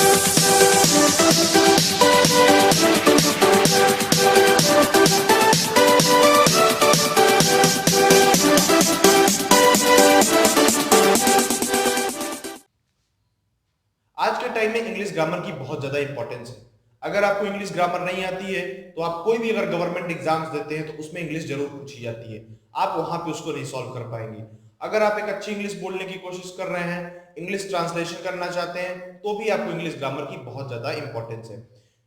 आज के टाइम में इंग्लिश ग्रामर की बहुत ज्यादा इंपॉर्टेंस है। अगर आपको इंग्लिश ग्रामर नहीं आती है तो आप कोई भी अगर गवर्नमेंट एग्जाम्स देते हैं तो उसमें इंग्लिश जरूर पूछी जाती है, आप वहां पे उसको नहीं सॉल्व कर पाएंगे। अगर आप एक अच्छी इंग्लिश बोलने की कोशिश कर रहे हैं, इंग्लिश ट्रांसलेशन करना चाहते हैं, तो भी आपको इंग्लिश ग्रामर की बहुत ज्यादा इंपॉर्टेंस है।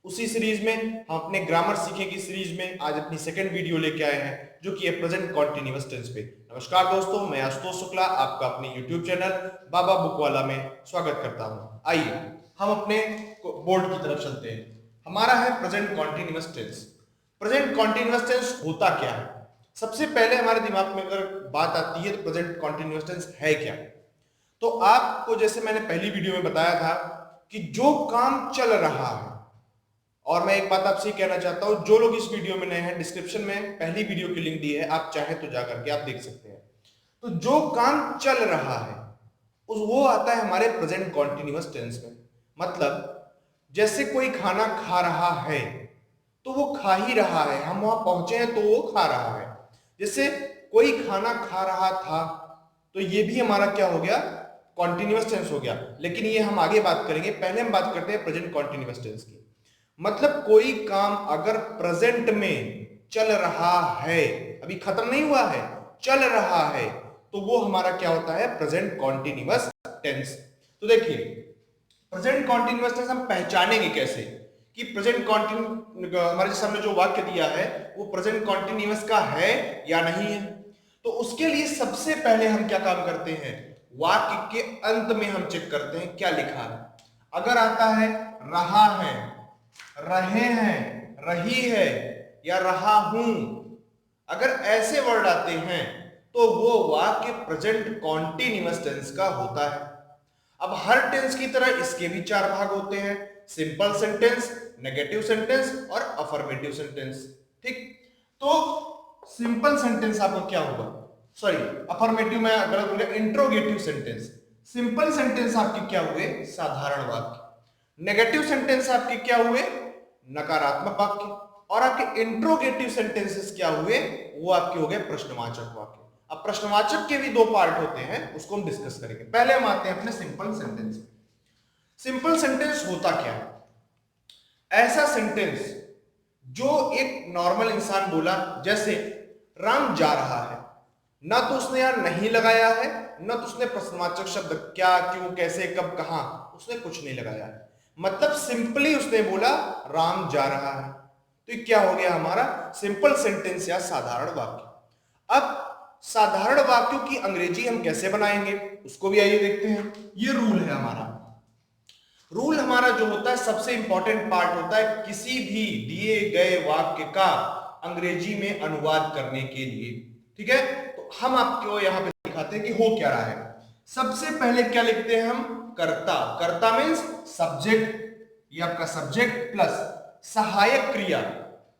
उसी सीरीज में हम अपने ग्रामर सीखे की सीरीज में आज अपनी सेकंड वीडियो लेके आए हैं, जो कि है प्रेजेंट कॉन्टिन्यूअस टेंस पे। नमस्कार दोस्तों, मैं आशुतोष शुक्ला आपका अपने यूट्यूब चैनल बाबा बुकवाला में स्वागत करता हूं। आइए हम अपने बोर्ड की तरफ चलते हैं। हमारा है present continuous tense. Present continuous tense होता क्या है? सबसे पहले हमारे दिमाग में अगर बात आती है तो प्रेजेंट कॉन्टिन्यूअस टेंस है क्या? तो आपको जैसे मैंने पहली वीडियो में बताया था कि जो काम चल रहा है, और मैं एक बात आपसे कहना चाहता हूं, जो लोग इस वीडियो में नए हैं, डिस्क्रिप्शन में पहली वीडियो की लिंक दी है, आप चाहे तो जाकर के आप देख सकते हैं। तो जो काम चल रहा है उस वो आता है हमारे प्रेजेंट कॉन्टिन्यूअस टेंस में। मतलब जैसे कोई खाना खा रहा है तो वो खा ही रहा है, हम वहां पहुंचे हैं तो वो खा रहा है। जैसे कोई खाना खा रहा था, तो ये भी हमारा क्या हो गया? कॉन्टिन्यूअस टेंस हो गया। लेकिन ये हम आगे बात करेंगे, पहले हम बात करते हैं प्रेजेंट कॉन्टिन्यूअस टेंस की। मतलब कोई काम अगर प्रेजेंट में चल रहा है, अभी खत्म नहीं हुआ है, चल रहा है, तो वो हमारा क्या होता है? Present continuous tense. तो देखिए, प्रेजेंट कॉन्टिन्यूअस टेंस हम पहचानेंगे कैसे कि प्रेजेंट कॉन्टिन्यू हमारे सामने जो वाक्य दिया है वो प्रेजेंट कॉन्टिन्यूअस का है या नहीं है। तो उसके लिए सबसे पहले हम क्या काम करते हैं? वाक्य के अंत में हम चेक करते हैं क्या लिखा है। अगर आता है रहा है, रहे हैं, रही है या रहा हूं, अगर ऐसे वर्ड आते हैं तो वो वाक्य प्रेजेंट कॉन्टिन्यूअस टेंस का होता है। अब हर टेंस की तरह इसके भी चार भाग होते हैं: सिंपल सेंटेंस, नेगेटिव सेंटेंस और अफर्मेटिव सेंटेंस। ठीक, तो सिंपल सेंटेंस आपका क्या होगा? सॉरी, अफर्मेटिव में गलत हो गया, इंट्रोगेटिव सेंटेंस। सिंपल सेंटेंस आपके क्या हुए? साधारण वाक्य। नेगेटिव सेंटेंस आपके क्या हुए? नकारात्मक वाक्य। और आपके इंट्रोगेटिव सेंटेंसेस क्या हुए? वो आपके हो गए प्रश्नवाचक वाक्य। अब प्रश्नवाचक के भी दो पार्ट होते हैं, उसको हम डिस्कस करेंगे। पहले हम आते हैं अपने सिंपल सेंटेंस में। सिंपल सेंटेंस होता क्या है? ऐसा सेंटेंस जो एक नॉर्मल इंसान बोला, जैसे राम जा रहा है, ना तो उसने यार नहीं लगाया है, ना तो उसने प्रश्नवाचक शब्द क्या, क्यों, कैसे, कब, कहां, उसने कुछ नहीं लगाया है। मतलब सिंपली उसने बोला राम जा रहा है। तो ये क्या हो गया हमारा? सिंपल सेंटेंस या साधारण वाक्य। अब साधारण वाक्यों की अंग्रेजी हम कैसे बनाएंगे उसको भी आइए देखते हैं। ये रूल है हमारा। रूल हमारा जो होता है, सबसे इंपॉर्टेंट पार्ट होता है किसी भी दिए गए वाक्य का अंग्रेजी में अनुवाद करने के लिए। ठीक है, तो हम आपको यहां पे दिखाते हैं कि हो क्या रहा है। सबसे पहले क्या लिखते हैं हम? कर्ता। कर्ता मीन्स सब्जेक्ट, ये आपका सब्जेक्ट प्लस सहायक क्रिया।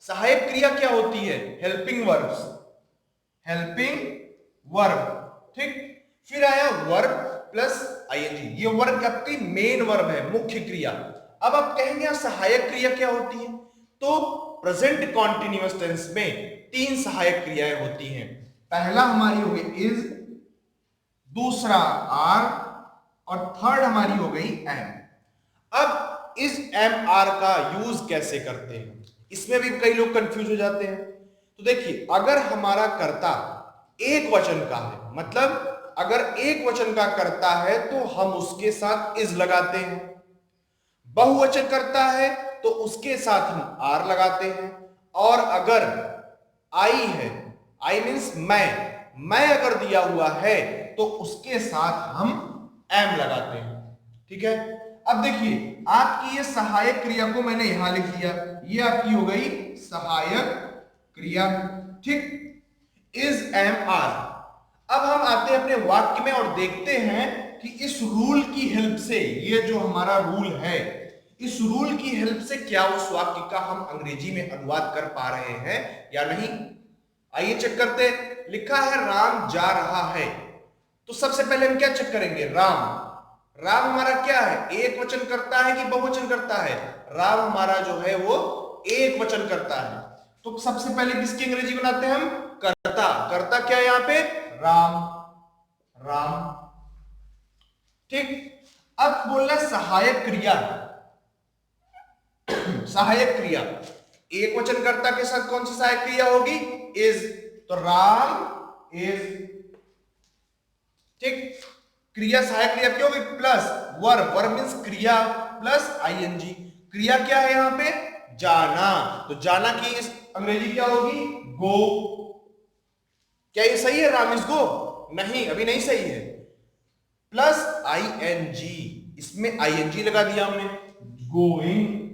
सहायक क्रिया क्या होती है? Helping verbs, helping verb. ठीक, फिर आया वर्ब प्लस आईएनजी, ये वर्ब आपकी मेन वर्ब है, मुख्य क्रिया। अब आप कहेंगे सहायक क्रिया क्या होती है? तो प्रेजेंट कॉन्टिन्यूअस टेंस में तीन सहायक क्रियाएं होती हैं। पहला हमारी हो गई इज, दूसरा आर, और थर्ड हमारी हो गई एम। अब इज एम आर का यूज कैसे करते हैं, इसमें भी कई लोग कंफ्यूज हो जाते हैं। तो देखिए, अगर हमारा कर्ता एक वचन का है, मतलब अगर एक वचन का कर्ता है तो हम उसके साथ इज लगाते हैं। बहुवचन करता है तो उसके साथ हम आर लगाते हैं। और अगर आई है, आई मीन्स मैं अगर दिया हुआ है तो उसके साथ हम एम लगाते हैं। ठीक है, अब देखिए आपकी ये सहायक क्रिया को मैंने यहां लिख दिया, ये आपकी हो गई सहायक क्रिया। ठीक, इज एम आर। अब हम आते हैं अपने वाक्य में और देखते हैं कि इस रूल की हेल्प से, ये जो हमारा रूल है, इस रूल की हेल्प से क्या उस वाक्य का हम अंग्रेजी में अनुवाद कर पा रहे हैं या नहीं। आइए चेक करते हैं। लिखा है राम जा रहा है, तो सबसे पहले हम क्या चेक करेंगे? राम, राम हमारा क्या है, एक वचन करता है कि बहुवचन करता है? राम हमारा जो है वो एक वचन करता है। तो सबसे पहले किसकी अंग्रेजी बनाते हैं हम? कर्ता। कर्ता क्या है यहाँ पे? राम। राम, ठीक। अब बोलना सहायक क्रिया। सहायक क्रिया, एक वचन कर्ता के साथ कौन सी सहायक क्रिया होगी? इज। तो राम इज, ठीक। क्रिया सहायक क्रिया क्या होगी? Plus verb. वर्ब मींस क्रिया प्लस आईएनजी। क्रिया क्या है यहाँ पे? जाना। तो जाना की इस अंग्रेजी क्या होगी? गो। क्या ये सही है? Ram is go? नहीं, अभी नहीं सही है। प्लस आईएनजी, इसमें आईएनजी लगा दिया हमने, गोइंग।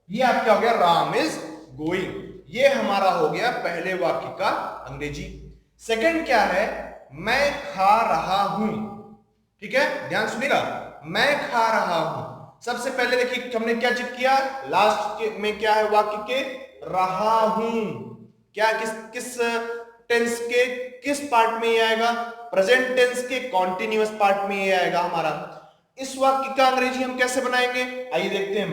ये आपका हो गया राम इज गोइंग। ये हमारा हो गया पहले वाक्य का अंग्रेजी। सेकंड क्या है? मैं खा रहा हूं। ठीक है, ध्यान सुनिएगा, मैं खा रहा हूं। सबसे पहले देखिए हमने क्या चेक किया, लास्ट के में क्या है वाक्य के? रहा हूं। क्या किस किस टेंस के किस पार्ट में ये आएगा? प्रेजेंट टेंस के कॉन्टिन्यूअस पार्ट में ये आएगा हमारा। इस वाक्य का अंग्रेजी हम कैसे बनाएंगे? आइए देखते हैं।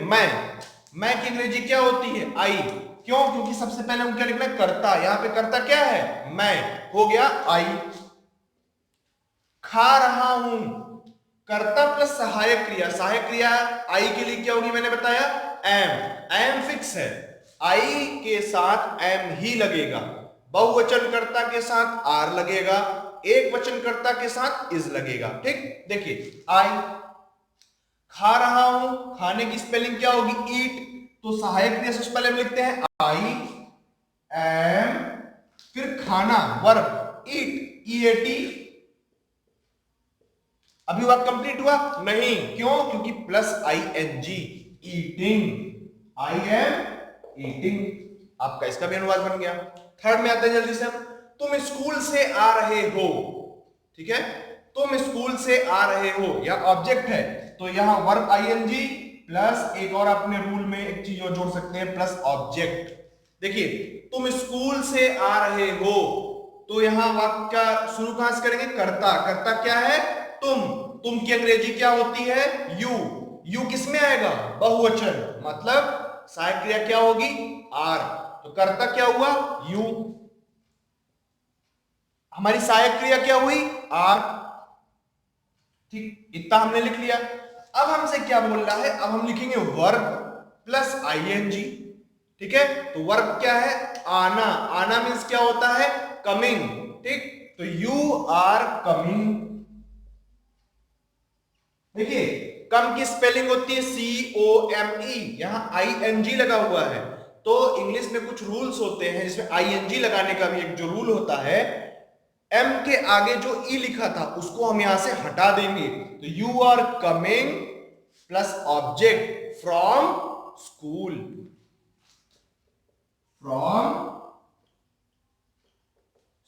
मैं की अंग्रेजी क्या होती है? आई। क्यों? क्योंकि सबसे पहले हम क्या लिखना है? कर्ता। यहां पे कर्ता क्या है? मैं, हो गया आई। खा रहा हूं, कर्ता प्लस सहायक क्रिया। सहायक क्रिया आई के लिए क्या होगी? मैंने बताया एम। एम फिक्स है, आई के साथ एम ही लगेगा। बहुवचन कर्ता के साथ आर लगेगा, एक वचन कर्ता के साथ इज लगेगा। ठीक, देखिए आई खा रहा हूं, खाने की स्पेलिंग क्या होगी? ईट। तो सहायक क्रिया से पहले हम लिखते हैं आई एम, फिर खाना वर्ब ईट, ईएटी। अभी वाक्य कंप्लीट हुआ? नहीं, क्यों? क्योंकि plus ING, eating. I am eating. आपका इसका भी अनुवाद बन गया। थर्ड में आते हैं जल्दी से हम। तुम स्कूल से आ रहे हो। ठीक है, तुम स्कूल से आ रहे हो, या ऑब्जेक्ट है तो यहां वर्ब आईएनजी प्लस एक और अपने रूल में एक चीज और जोड़ सकते हैं, प्लस ऑब्जेक्ट। देखिए तुम स्कूल से आ रहे हो, तो यहां वाक्य का शुरू कहां से करेंगे? कर्ता। कर्ता क्या है? तुम की अंग्रेजी क्या होती है? यू। यू किस में आएगा? बहुवचन, मतलब सहायक क्रिया क्या होगी? आर। तो कर्ता क्या हुआ? यू। हमारी सहायक क्रिया क्या हुई? आर। ठीक, इतना हमने लिख लिया। अब हमसे क्या बोल रहा है? अब हम लिखेंगे वर्ब प्लस आईएनजी। ठीक है, तो वर्ब क्या है? आना। आना मीन्स क्या होता है? कमिंग। ठीक, तो यू आर कमिंग। देखिए कम की स्पेलिंग होती है COME, यहां ING लगा हुआ है। तो इंग्लिश में कुछ रूल्स होते हैं जिसमें ING लगाने का भी एक जो रूल होता है, M के आगे जो E लिखा था उसको हम यहां से हटा देंगे। तो you are coming plus object from school, from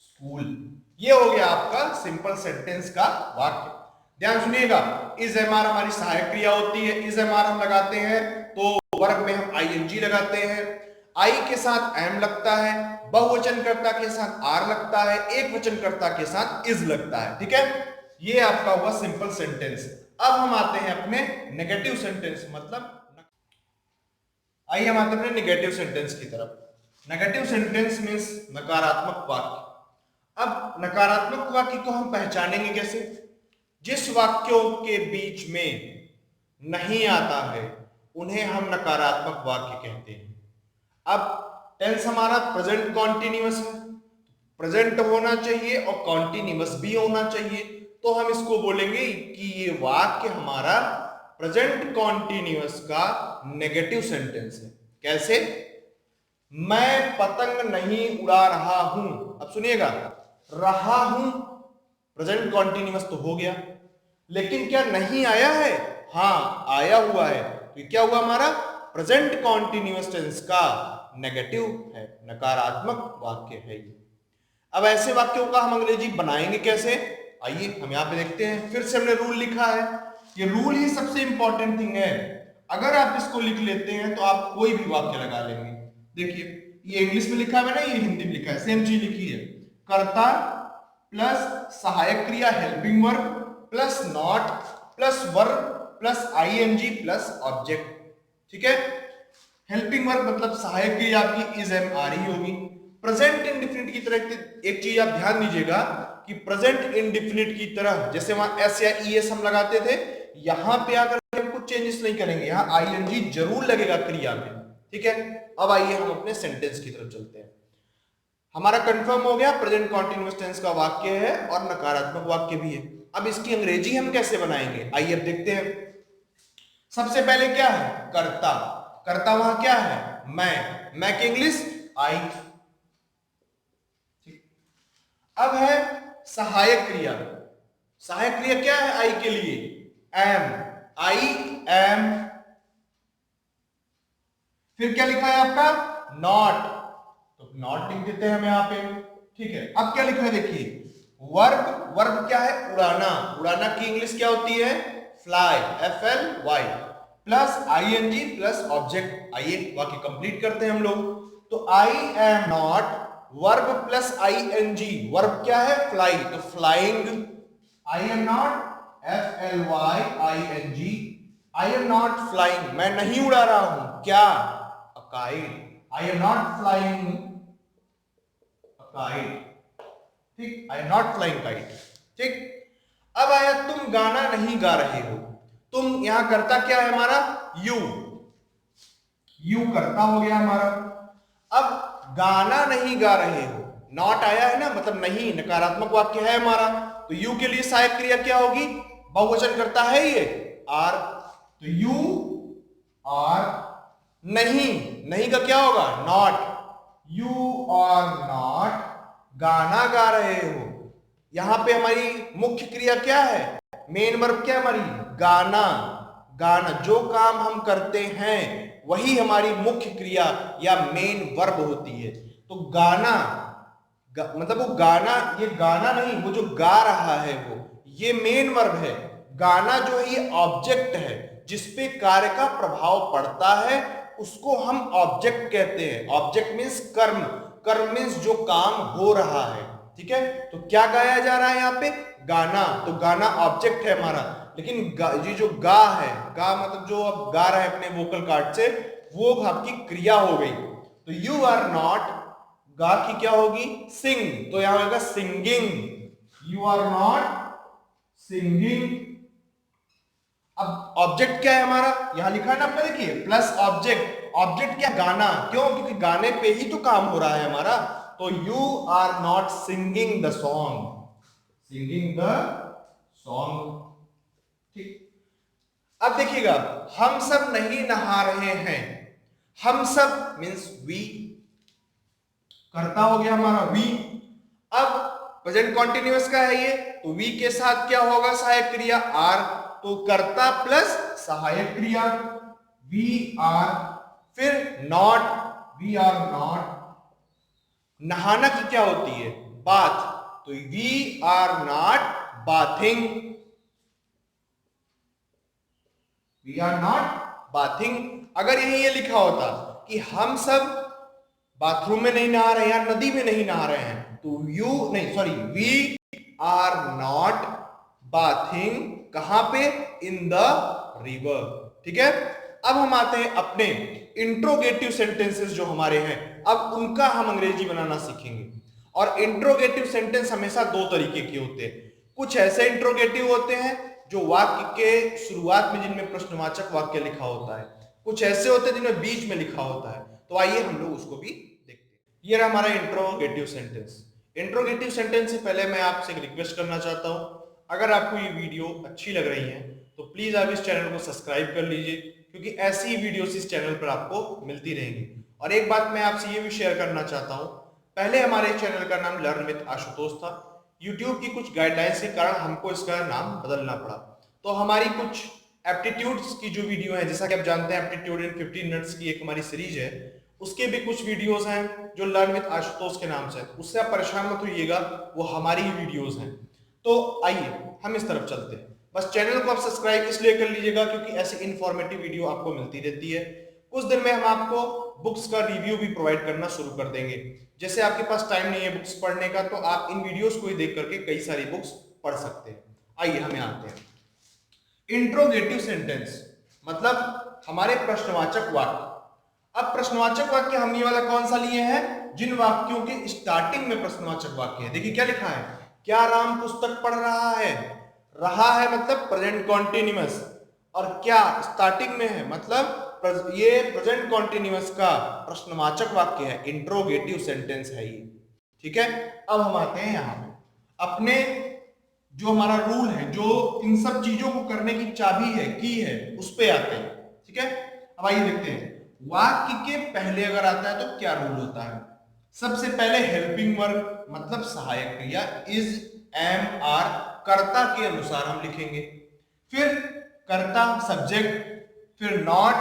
school. ये हो गया आपका सिंपल सेंटेंस का वाक्य। ध्यान सुनिएगा, इज एमआर हमारी सहायक क्रिया होती है। इज एमआर हम लगाते हैं तो वर्ब में हम आईएनजी लगाते हैं, आई के साथ एम लगता है, बहुवचन कर्ता के साथ आर लगता है, एक वचन कर्ता के साथ इज लगता है। ठीक है, ये आपका हुआ सिंपल सेंटेंस। अब हम आते हैं अपने नेगेटिव सेंटेंस, मतलब आइए हम आते हैं अपने नेगेटिव सेंटेंस की तरफ। नेगेटिव सेंटेंस मीन्स नकारात्मक वाक्य। अब नकारात्मक वाक्य को हम पहचानेंगे कैसे? जिस वाक्यों के बीच में नहीं आता है उन्हें हम नकारात्मक वाक्य कहते हैं। अब टेंस हमारा प्रेजेंट कॉन्टिन्यूअस है, प्रेजेंट होना चाहिए और कॉन्टिन्यूअस भी होना चाहिए, तो हम इसको बोलेंगे कि ये वाक्य हमारा प्रेजेंट कॉन्टिन्यूअस का नेगेटिव सेंटेंस है। कैसे? मैं पतंग नहीं उड़ा रहा हूं। अब सुनिएगा, रहा हूं प्रेजेंट कॉन्टिन्यूअस तो हो गया, लेकिन क्या नहीं आया है? हाँ आया हुआ है। तो क्या हुआ? हमारा प्रेजेंट कॉन्टिन्यूअस टेंस का नेगेटिव है, नकारात्मक वाक्य है। अब ऐसे वाक्यों का हम अंग्रेजी बनाएंगे कैसे? आइए हम यहां पे देखते हैं। फिर से हमने रूल लिखा है, ये रूल ही सबसे इंपॉर्टेंट थिंग है। अगर आप इसको लिख लेते हैं तो आप कोई भी वाक्य लगा लेंगे। देखिए ये इंग्लिश में लिखा है ना, ये हिंदी में लिखा है, सेम चीज लिखी है। कर्ता प्लस सहायक क्रिया helping verb plus not plus verb plus ING plus object. ठीक है। हेल्पिंग वर्ब मतलब सहायक क्रिया आपकी इज एम आर ही होगी। प्रेजेंट इंडेफिनिट की तरह एक चीज आप ध्यान दीजिएगा कि प्रेजेंट इंडेफिनिट की तरह जैसे वहां एस या ई एस हम लगाते थे, यहां पे आकर हम कुछ चेंजेस नहीं करेंगे, यहां आईएनजी जरूर लगेगा क्रिया में। ठीक है। अब आइए हम अपने सेंटेंस की तरफ चलते हैं। हमारा कंफर्म हो गया प्रेजेंट कॉन्टिन्यूअस टेंस का वाक्य है और नकारात्मक वाक्य भी है। अब इसकी अंग्रेजी हम कैसे बनाएंगे, आइए अब देखते हैं। सबसे पहले क्या है, कर्ता। कर्ता वहां क्या है, मैं की इंग्लिश आई। अब है सहायक क्रिया। सहायक क्रिया क्या है आई के लिए, एम, आई एम। फिर क्या लिखा है आपका, नॉट, तो नॉट लिख देते हैं हम यहां पे। ठीक है। अब क्या लिखा है देखिए, वर्ब। वर्ब क्या है, उड़ाना। उड़ाना की इंग्लिश क्या होती है, fly, F L Y, plus I N G plus object. आइए वाक्य कंप्लीट करते हैं हम लोग। तो I am not, verb plus I N G, verb क्या है, फ्लाई, तो flying. I am not, F L Y I N G, I am not flying, मैं नहीं उड़ा रहा हूं, क्या, a kite. I am not flying a kite. ठीक, I am not flying kite. ठीक। अब आया तुम गाना नहीं गा रहे हो। तुम यहां करता क्या है हमारा, यू। यू करता हो गया हमारा। अब गाना नहीं गा रहे हो, नॉट आया है ना, मतलब नहीं, नकारात्मक वाक्य है हमारा, तो यू के लिए सहायक क्रिया क्या होगी, बहुवचन करता है ये, आर, तो यू आर। नहीं, नहीं का क्या होगा, नॉट, यू आर नॉट गाना गा रहे हो। यहां पे हमारी मुख्य क्रिया क्या है, मेन वर्ब क्या है हमारी, गाना। गाना, जो काम हम करते हैं वही हमारी मुख्य क्रिया या मेन वर्ब होती है। तो गाना मतलब वो गाना, ये गाना नहीं, वो जो गा रहा है वो, ये मेन वर्ब है। गाना जो है ये ऑब्जेक्ट है, जिसपे कार्य का प्रभाव पड़ता है उसको हम ऑब्जेक्ट कहते हैं। ऑब्जेक्ट मीन्स कर्म, कर्म मीन्स जो काम हो रहा है। ठीक है। तो क्या गाया जा रहा है यहाँ पे, गाना, तो गाना ऑब्जेक्ट है हमारा, लेकिन ये जो गा है, गा मतलब जो अब गा रहा है अपने वोकल कार्ड से, वो आपकी क्रिया हो गई। तो यू आर नॉट, गा की क्या होगी, सिंग, तो यहां होगा singing. You are not singing. अब ऑब्जेक्ट क्या है हमारा, यहां लिखा है ना आपने, देखिए प्लस ऑब्जेक्ट। ऑब्जेक्ट क्या, गाना, क्यों, क्योंकि गाने पे ही तो काम हो रहा है हमारा। तो you are not singing the song, singing the song. ठीक। अब देखिएगा, हम सब नहीं नहा रहे हैं। हम सब मीन्स वी, करता हो गया हमारा वी। अब प्रेजेंट कॉन्टिन्यूअस का है ये, तो वी के साथ क्या होगा, सहायक क्रिया आर, तो कर्ता प्लस सहायक क्रिया वी आर। फिर नॉट, वी आर नॉट। नहाना की क्या होती है, बाथ, तो we are not bathing, we are not bathing. अगर यही ये लिखा होता कि हम सब बाथरूम में नहीं नहा रहे हैं या नदी में नहीं नहा रहे हैं, तो यू नहीं, sorry, we are not bathing, कहां पे, इन द रिवर। ठीक है। अब हम आते हैं अपने इंट्रोगेटिव सेंटेंसेस जो हमारे हैं, अब उनका हम अंग्रेजी बनाना सीखेंगे। और इंट्रोगेटिव सेंटेंस हमेशा दो तरीके के होते हैं। कुछ ऐसे इंट्रोगेटिव होते हैं जो वाक्य के शुरुआत में जिनमें प्रश्नवाचक वाक्य लिखा होता है, कुछ ऐसे होते हैं जिनमें बीच में लिखा होता है। तो आइए हम लोग उसको भी देखते हैं। ये रहा हमारा इंट्रोगेटिव सेंटेंस। इंट्रोगेटिव सेंटेंस से पहले मैं आपसे एक रिक्वेस्ट करना चाहता हूं, अगर आपको ये वीडियो अच्छी लग रही है तो प्लीज आप इस चैनल को सब्सक्राइब कर लीजिए, क्योंकि ऐसी ही वीडियोस इस चैनल पर आपको मिलती रहेंगी। और एक बात मैं आपसे ये भी शेयर करना चाहता हूं, पहले हमारे चैनल का नाम लर्न विद आशुतोष था। यूट्यूब की कुछ गाइडलाइंस के कारण हमको इसका नाम बदलना पड़ा। तो हमारी कुछ एप्टीट्यूड्स की जो वीडियो है, जैसा कि आप जानते हैं एप्टीट्यूड इन 15 मिनट्स की एक हमारी सीरीज है, उसके भी कुछ वीडियोस हैं जो लर्न विद आशुतोष के नाम से, उससे आप परेशान मत होइएगा, वो हमारी ही वीडियोस हैं। तो आइए हम इस तरफ चलते हैं। बस चैनल को आप सब्सक्राइब इसलिए कर लीजिएगा क्योंकि ऐसी इंफॉर्मेटिव वीडियो आपको मिलती रहती है। कुछ दिन में हम आपको बुक्स का रिव्यू भी प्रोवाइड करना शुरू कर देंगे। जैसे आपके पास टाइम नहीं है बुक्स पढ़ने का, तो आप इन वीडियोस को ही देख करके कई सारी बुक्स पढ़ सकते हैं। आइए हमें आते हैं। इंट्रोगेटिव सेंटेंस मतलब हमारे प्रश्नवाचक वाक्य। अब प्रश्नवाचक वाक्य हम ये वाला कौन सा लिए हैं, जिन वाक्यों के स्टार्टिंग में प्रश्नवाचक वाक्य है। देखिए क्या लिखा है, क्या राम पुस्तक पढ़ रहा है। रहा है मतलब प्रेजेंट कॉन्टिन्यूअस, और क्या स्टार्टिंग में है मतलब ये प्रेजेंट कॉन्टिन्यूअस का प्रश्नवाचक वाक्य है, इंट्रोगेटिव सेंटेंस है ये। ठीक है, अब हम आते हैं यहां पे अपने जो हमारा रूल है, जो इन सब चीजों को करने की चाबी है, की है, उस पे आते हैं। ठीक है, अब आइए देखते हैं वाक्य के पहले अगर आता है तो क्या रूल होता है। सबसे पहले हेल्पिंग वर्ब मतलब सहायक क्रिया इज, एम, आर कर्ता के अनुसार हम लिखेंगे। फिर कर्ता सब्जेक्ट, फिर not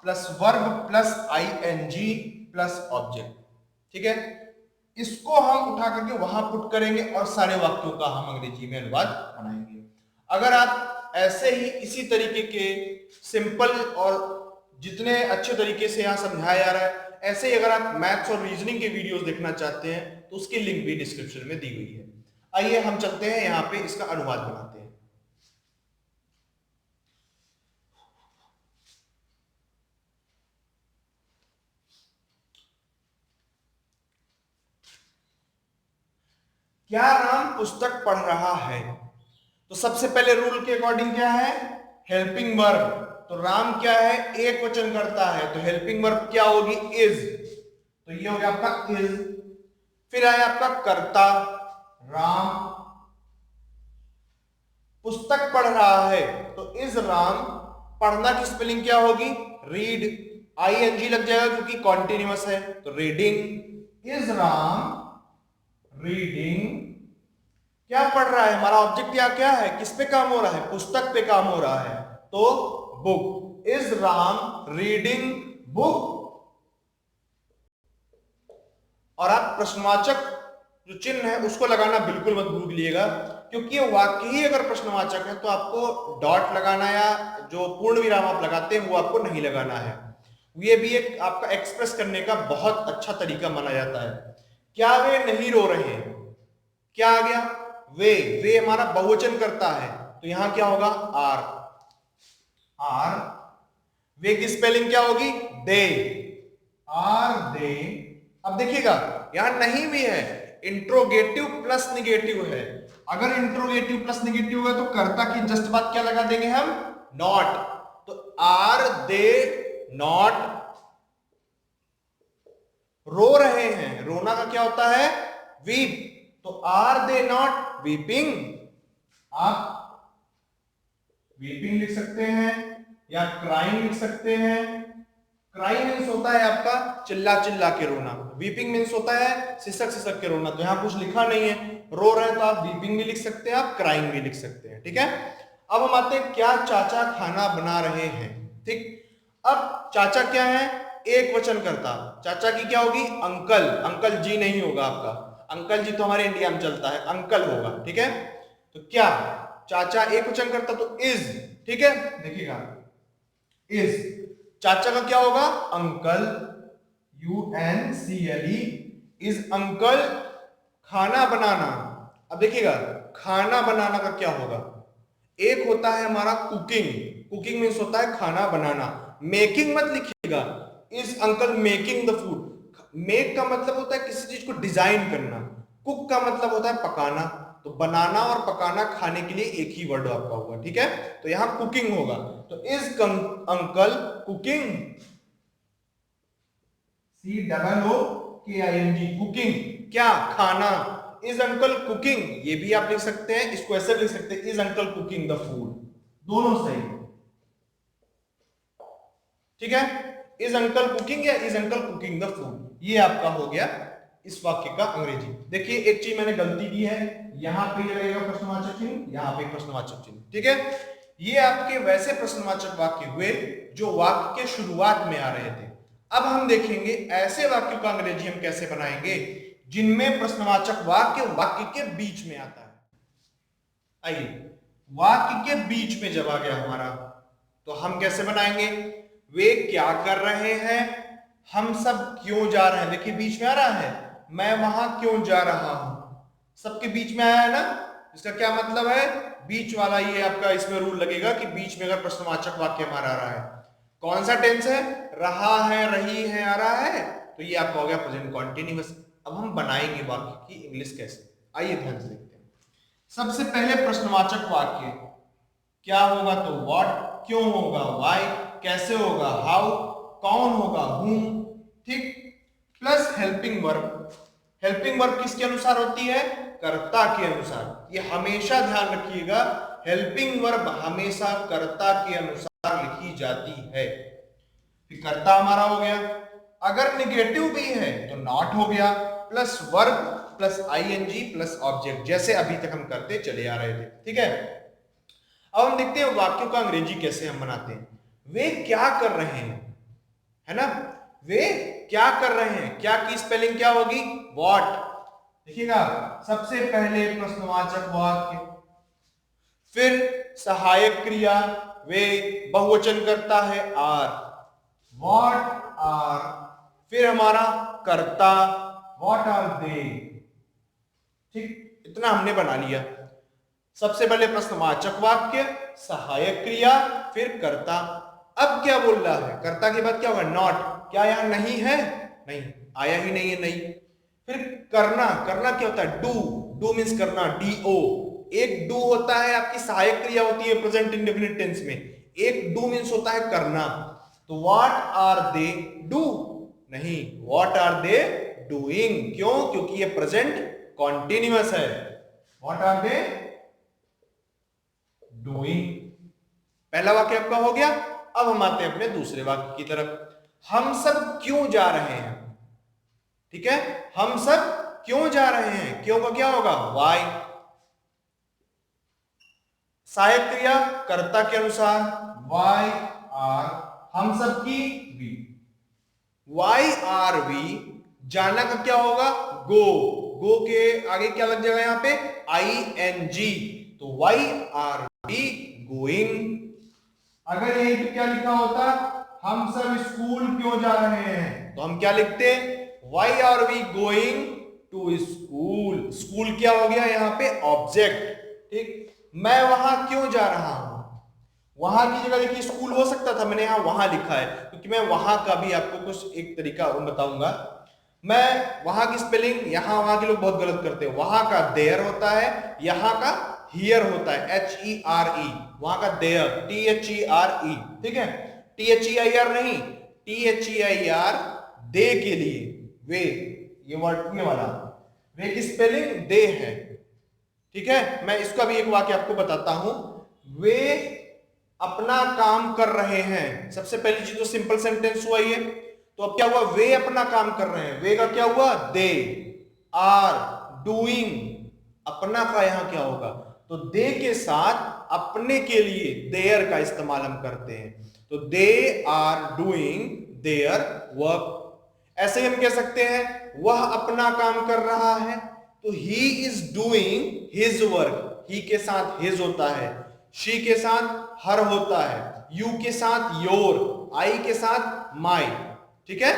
plus verb plus ING plus object. ठीक है, इसको हम उठा करके वहां पुट करेंगे और सारे वाक्यों का हम अंग्रेजी में अनुवाद बनाएंगे। अगर आप ऐसे ही इसी तरीके के सिंपल और जितने अच्छे तरीके से यहां समझाया जा रहा है, ऐसे ही अगर आप मैथ्स और रीजनिंग के वीडियोस देखना चाहते हैं तो उसकी लिंक भी डिस्क्रिप्शन में दी हुई है। आइए हम चलते हैं यहां पे इसका अनुवाद बनाते हैं। क्या राम पुस्तक पढ़ रहा है, तो सबसे पहले रूल के अकॉर्डिंग क्या है, हेल्पिंग वर्ब। तो राम क्या है, एक वचन करता है, तो हेल्पिंग वर्ब क्या होगी, इज। तो ये हो गया आपका इज। फिर आया आपका कर्ता, राम पुस्तक पढ़ रहा है, तो इज राम। पढ़ना की स्पेलिंग क्या होगी, रीड। आईएनजी लग जाएगा क्योंकि कॉन्टिन्यूअस है, तो रीडिंग। इज राम रीडिंग, क्या पढ़ रहा है, हमारा ऑब्जेक्ट या क्या है, किस पे काम हो रहा है, पुस्तक पे काम हो रहा है, तो book. Is Ram reading book. और आप प्रश्नवाचक जो चिन्ह है उसको लगाना बिल्कुल मत भूलिएगा, क्योंकि ये वाक्य ही अगर प्रश्नवाचक है तो आपको डॉट लगाना या जो पूर्ण विराम आप लगाते हैं वो आपको नहीं लगाना है। ये भी एक आपका एक्सप्रेस करने का बहुत अच्छा तरीका माना जाता है। क्या वे नहीं रो रहे हैं, क्या आ गया, वे हमारा बहुवचन करता है, तो यहां क्या होगा, आर। आर, वे की स्पेलिंग क्या होगी, दे। Are they. अब देखिएगा यहां नहीं भी है, इंट्रोगेटिव प्लस निगेटिव है। अगर इंट्रोगेटिव प्लस निगेटिव है तो कर्ता की जस्ट बात क्या लगा देंगे हम, नॉट। तो आर दे नॉट रो रहे हैं, रोना का क्या होता है, वीप। तो आर दे नॉट वीपिंग। आप वीपिंग लिख सकते हैं या क्राइंग लिख सकते हैं। क्राइंग मीन्स होता है आपका चिल्ला चिल्ला के रोना, वीपिंग मीन्स होता है सिसक सिसक के रोना। तो यहां कुछ लिखा नहीं है, रो रहे हैं तो आप वीपिंग भी लिख सकते हैं, आप क्राइंग भी लिख सकते हैं। ठीक है, अब हम आते हैं क्या चाचा खाना बना रहे हैं। ठीक, अब चाचा क्या है, एक वचन करता, चाचा की क्या होगी, अंकल। अंकल जी नहीं होगा आपका, अंकल जी तो हमारे इंडिया में चलता है, अंकल होगा। ठीक है, तो क्या चाचा एक वचन करता तो इज। ठीक है, देखिएगा इज, चाचा का क्या होगा, अंकल, UNCLE, इज अंकल खाना बनाना। अब देखिएगा खाना बनाना का क्या होगा, एक होता है हमारा कुकिंग, कुकिंग मीन्स होता है खाना बनाना, मेकिंग मत लिखिएगा, is uncle making the food. Make का मतलब होता है किसी चीज को डिजाइन करना, कुक का मतलब होता है पकाना। तो बनाना और पकाना खाने के लिए एक ही वर्ड आपका होगा। ठीक है, तो यहां कुकिंग होगा, तो is uncle cooking, COOKING, cooking क्या, खाना। इज अंकल कुकिंग, ये भी आप लिख सकते हैं, इसको ऐसे लिख सकते हैं, is uncle cooking the food, दोनों सही। ठीक है, इज अंकल कुकिंग या is uncle cooking the food, ये आपका हो गया इस वाक्य का अंग्रेजी। देखिए एक चीज मैंने गलती की है, यहां पे लगेगा प्रश्नवाचक चिन्ह, यहां पे प्रश्नवाचक चिन्ह। ठीक है, ये आपके वैसे प्रश्नवाचक वाक्य हुए जो वाक्य के शुरुआत में आ रहे थे। अब हम देखेंगे ऐसे वाक्यों का अंग्रेजी हम कैसे बनाएंगे जिनमें प्रश्नवाचक वाक्य वाक्य के बीच में आता है। आइए, वाक्य के बीच में जब आ गया हमारा तो हम कैसे बनाएंगे, वे क्या कर रहे हैं, हम सब क्यों जा रहे हैं। देखिए बीच में आ रहा है, मैं वहां क्यों जा रहा हूं, सबके बीच में आया है ना। इसका क्या मतलब है, बीच वाला ये आपका इसमें रूल लगेगा कि बीच में अगर प्रश्नवाचक वाक्य हमारा आ रहा है, कौन सा टेंस है, रहा है, रही है, आ रहा है, तो ये आपका हो गया प्रेजेंट कॉन्टिन्यूअस। अब हम बनाएंगे वाक्य की इंग्लिश कैसे, आइए ध्यान से देखते हैं। सबसे पहले प्रश्नवाचक वाक्य क्या होगा, तो व्हाट, क्यों होगा, व्हाई, कैसे होगा, हाउ, कौन होगा, whom, ठीक, plus helping verb. Helping verb किसके अनुसार होती है, कर्ता के अनुसार। ये हमेशा ध्यान रखिएगा, हेल्पिंग वर्ब हमेशा कर्ता के अनुसार लिखी जाती है। फिर कर्ता हमारा हो गया, अगर निगेटिव भी है तो नॉट हो गया, plus verb plus ING plus object, जैसे अभी तक हम करते चले आ रहे थे, ठीक है। अब हम देखते हैं वाक्यों का अंग्रेजी कैसे हम बनाते हैं। वे क्या कर रहे हैं, है ना, वे क्या कर रहे हैं, क्या की स्पेलिंग क्या होगी, व्हाट। देखिएगा, सबसे पहले प्रश्नवाचक वाक्य, फिर सहायक क्रिया, वे बहुवचन करता है आर, व्हाट आर, फिर हमारा कर्ता, व्हाट आर दे, ठीक, इतना हमने बना लिया। सबसे पहले प्रश्नवाचक वाक्य, सहायक क्रिया, फिर कर्ता। अब क्या बोल रहा है, कर्ता के बाद क्या होगा, नॉट, क्या यहां नहीं है, नहीं आया ही नहीं है, नहीं। फिर करना, करना क्या होता है, डू, डू मीन्स करना, डी ओ। एक डू होता है आपकी सहायक क्रिया होती है प्रेजेंट इंडेफिनिट टेंस में, एक डू मीन्स होता है करना। तो व्हाट आर दे डू, नहीं, व्हाट आर दे डूइंग, क्यों, क्योंकि ये प्रेजेंट कॉन्टिन्यूअस है। व्हाट आर दे डूइंग, पहला वाक्य आपका हो गया। अब हम आते हैं अपने दूसरे वाक्य की तरफ। हम सब क्यों जा रहे हैं, ठीक है, हम सब क्यों जा रहे हैं, क्यों का क्या होगा, वाई। सहायक क्रिया कर्ता के अनुसार, वाई आर, हम सब की वी, वाई आर वी, जाना का क्या होगा, गो, गो के आगे क्या लग जाएगा यहाँ पे, आई एन जी, तो वाई आर वी गोइंग। अगर यही पे क्या लिखा होता, हम सब स्कूल क्यों जा रहे हैं, तो हम क्या लिखते, why are we going to school. School क्या हो गया यहाँ पे, ऑब्जेक्ट, ठीक। मैं वहां क्यों जा रहा हूं, वहां की जगह देखिए स्कूल हो सकता था, मैंने यहां वहां लिखा है क्योंकि मैं वहां का भी आपको कुछ एक तरीका बताऊंगा। मैं वहां की स्पेलिंग, यहां वहां के लोग बहुत गलत करते हैं, वहां का देयर होता है, यहां का हियर होता है, HERE, वहां का देयर THERE, ठीक है, THEIR नहीं, THEIR, दे के लिए, वे, ये वर्ड, ये वाला वे की स्पेलिंग दे है, ठीक है। मैं इसका भी एक वाक्य आपको बताता हूं, वे अपना काम कर रहे हैं। सबसे पहली चीज तो सिंपल सेंटेंस हुआ ये, तो अब क्या हुआ, वे अपना काम कर रहे हैं, वे का क्या हुआ, दे आर डूइंग, अपना का यहां क्या होगा, तो दे के साथ अपने के लिए देयर का इस्तेमाल हम करते हैं, तो they are doing their work. ऐसे ही हम कह सकते हैं, वह अपना काम कर रहा है, तो he is doing his work, ही के साथ हिज होता है, शी के साथ हर होता है, यू के साथ योर, आई के साथ माई, ठीक है।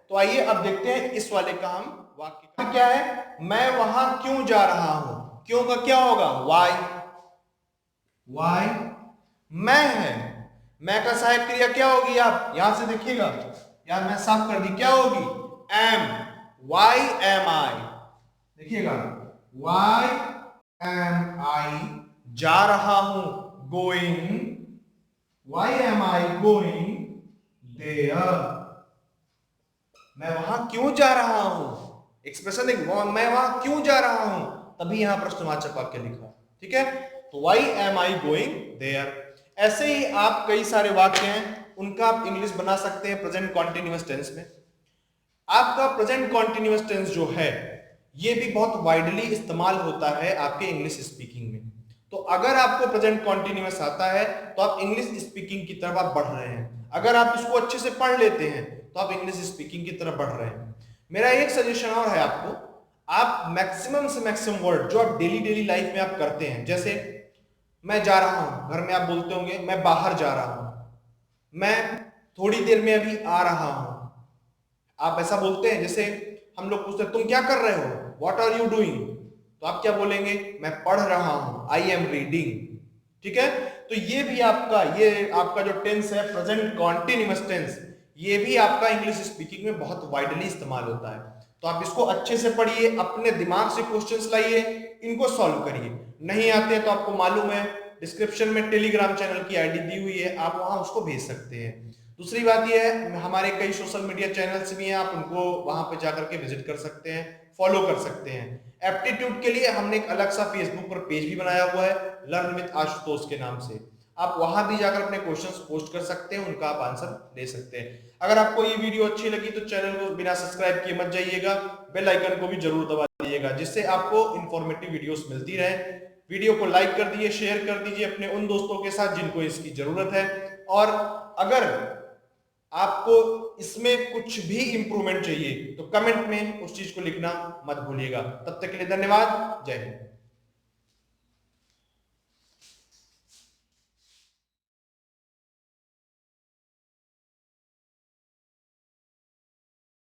तो आइए अब देखते हैं इस वाले का हम वाक्य क्या है, मैं वहां क्यों जा रहा हूं, क्यों का क्या होगा, वाई, वाई, मैं है, मैं का सहायक क्रिया क्या होगी, आप यहां से देखिएगा, यार मैं साफ कर दी, क्या होगी, एम, वाई एम आई, देखिएगा, वाई एम आई, जा रहा हूं, going, why am I going there, मैं वहां क्यों जा रहा हूं, एक्सप्रेशन देख, मैं वहां क्यों जा रहा हूं, तभी यहां प्रश्नवाचक वाक्य लिखा, ठीक है। तो why am I going there. ऐसे ही आप कई सारे वाक्य हैं, उनका आप इंग्लिश बना सकते हैं प्रेजेंट कॉन्टिन्यूअस टेंस में। आपका प्रेजेंट कॉन्टिन्यूअस टेंस जो है, ये भी बहुत वाइडली इस्तेमाल होता है आपके इंग्लिश स्पीकिंग में। तो अगर आपको प्रेजेंट कॉन्टिन्यूअस आता है तो आप इंग्लिश स्पीकिंग की तरफ आप बढ़ रहे हैं, अगर आप इसको अच्छे से पढ़ लेते हैं तो आप इंग्लिश स्पीकिंग की तरफ बढ़ रहे हैं। मेरा एक सजेशन और है आपको, आप मैक्सिमम से मैक्सिमम वर्ड जो आप डेली लाइफ में आप करते हैं, जैसे मैं जा रहा हूं, घर में आप बोलते होंगे मैं बाहर जा रहा हूं, मैं थोड़ी देर में अभी आ रहा हूं, आप ऐसा बोलते हैं। जैसे हम लोग पूछते हैं तुम क्या कर रहे हो, व्हाट आर यू डूइंग, तो आप क्या बोलेंगे? मैं पढ़ रहा हूं, आई एम रीडिंग। ठीक है, तो ये आपका जो टेंस है प्रेजेंट कॉन्टिन्यूअस टेंस, ये भी आपका इंग्लिश स्पीकिंग में बहुत वाइडली इस्तेमाल होता है। तो आप इसको अच्छे से पढ़िए, अपने दिमाग से क्वेश्चंस लाइए, इनको सॉल्व करिए। नहीं आते हैं तो आपको मालूम है डिस्क्रिप्शन में टेलीग्राम चैनल की आईडी दी हुई है, आप वहां उसको भेज सकते हैं। दूसरी बात यह है, हमारे कई सोशल मीडिया चैनल्स भी हैं, आप उनको वहां पे जाकर के विजिट कर सकते हैं, फॉलो कर सकते हैं। एप्टीट्यूड के लिए हमने एक अलग सा फेसबुक पर पेज भी बनाया हुआ है, लर्न विद आशुतोष के नाम से। आप वहां भी जाकर अपने क्वेश्चंस पोस्ट कर सकते हैं, उनका आप आंसर दे सकते हैं। अगर आपको ये वीडियो अच्छी लगी तो चैनल को बिना सब्सक्राइब किए मत जाइएगा, बेल आइकन को भी जरूर दबा दीजिएगा, जिससे आपको इंफॉर्मेटिव वीडियोस मिलती रहे। वीडियो को लाइक कर दीजिए, शेयर कर दीजिए अपने उन दोस्तों के साथ जिनको इसकी जरूरत है। और अगर आपको इसमें कुछ भी इंप्रूवमेंट चाहिए तो कमेंट में उस चीज को लिखना मत भूलिएगा। तब तक के लिए धन्यवाद, जय हिंद।